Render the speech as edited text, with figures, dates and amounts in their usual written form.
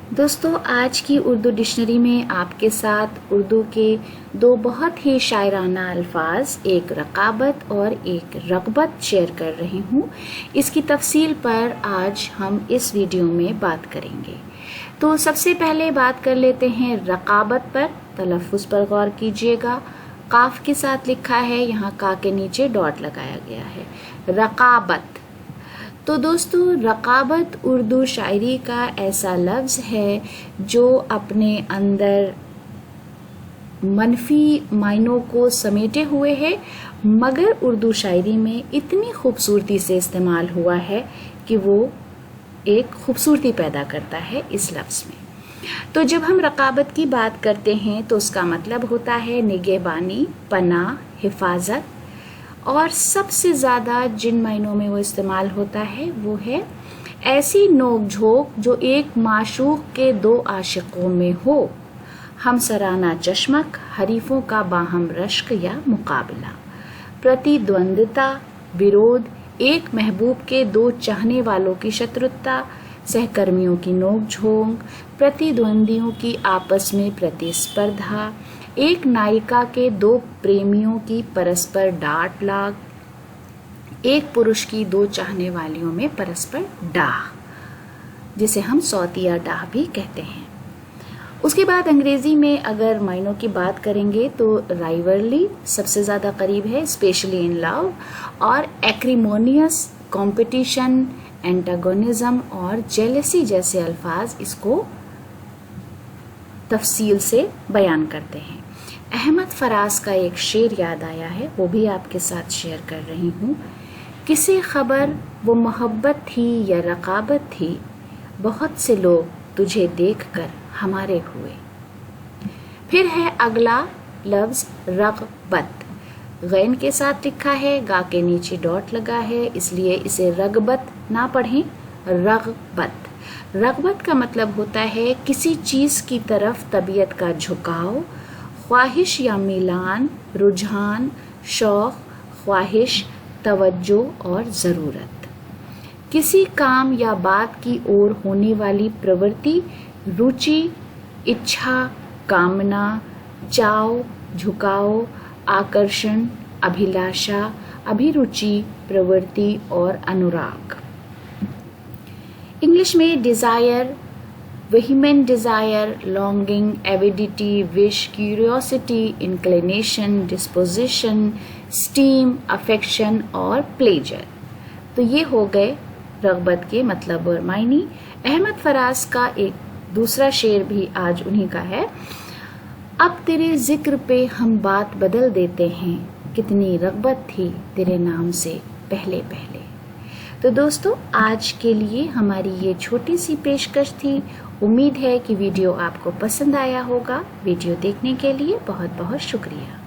दोस्तों, आज की उर्दू डिक्शनरी में आपके साथ उर्दू के दो बहुत ही शायराना अल्फाज, एक रकाबत और एक रग़बत शेयर कर रही हूँ। इसकी तफसील पर आज हम इस वीडियो में बात करेंगे। तो सबसे पहले बात कर लेते हैं रकाबत पर। तलफ़्फ़ुज़ पर गौर कीजिएगा। काफ के साथ लिखा है, यहाँ का के नीचे डॉट लगाया गया है। रकाबत। तो दोस्तों, रकाबत उर्दू शायरी का ऐसा लफ्ज़ है जो अपने अंदर मनफी मायनों को समेटे हुए है, मगर उर्दू शायरी में इतनी खूबसूरती से इस्तेमाल हुआ है कि वो एक खूबसूरती पैदा करता है इस लफ्ज़ में। तो जब हम रकाबत की बात करते हैं तो उसका मतलब होता है निगहबानी, पनाह, हिफाजत। और सबसे ज़्यादा जिन मायनों में वो इस्तेमाल होता है वो है ऐसी नोक झोंक जो एक माशूक के दो आशिकों में हो, हमसराना चश्मक, हरीफों का बाहम रश्क या मुकाबला, प्रतिद्वंद्विता, विरोध, एक महबूब के दो चाहने वालों की शत्रुता, सहकर्मियों की नोक झोंक, प्रतिद्वंदियों की आपस में प्रतिस्पर्धा, एक नायिका के दो प्रेमियों की परस्पर डांट लाग, एक पुरुष की दो चाहने वालियों में परस्पर डाह, जिसे हम सौतिया डाह भी कहते हैं। उसके बाद अंग्रेजी में अगर मायनों की बात करेंगे तो राइवलरी सबसे ज़्यादा करीब है, स्पेशली इन लव, और एक्रीमोनियस, कंपटीशन, एंटागोनिज्म और जेलसी जैसे अल्फाज इसको तफसील से बयान करते हैं। अहमद फराज का एक शेर याद आया है, वो भी आपके साथ शेयर कर रही हूँ। किसी खबर वो मोहब्बत थी या रकाबत थी, बहुत से लोग तुझे देखकर हमारे हुए। फिर है अगला लफ्ज़ रग़बत। गैन के साथ लिखा है, गा के नीचे डॉट लगा है, इसलिए इसे रग़बत ना पढ़ें, रग़बत। रग़बत का मतलब होता है किसी चीज़ की तरफ तबीयत का झुकाव, ख्वाहिश या मिलान, रुझान, शौक़, ख्वाहिश, तवज्जो और ज़रूरत। किसी काम या बात की ओर होने वाली प्रवृत्ति, रुचि, इच्छा, कामना, चाव, झुकाव, आकर्षण, अभिलाषा, अभिरुचि, प्रवृत्ति और अनुराग। इंग्लिश में desire, vehement desire, longing, avidity, wish, curiosity, inclination, disposition, steam, affection और pleasure। तो ये हो गए रग़बत के मतलब और मायनी। अहमद फराज का एक दूसरा शेर भी आज उन्हीं का है। अब तेरे जिक्र पे हम बात बदल देते हैं, कितनी रग़बत थी तेरे नाम से पहले पहले। तो दोस्तों, आज के लिए हमारी ये छोटी सी पेशकश थी। उम्मीद है कि वीडियो आपको पसंद आया होगा। वीडियो देखने के लिए बहुत बहुत शुक्रिया।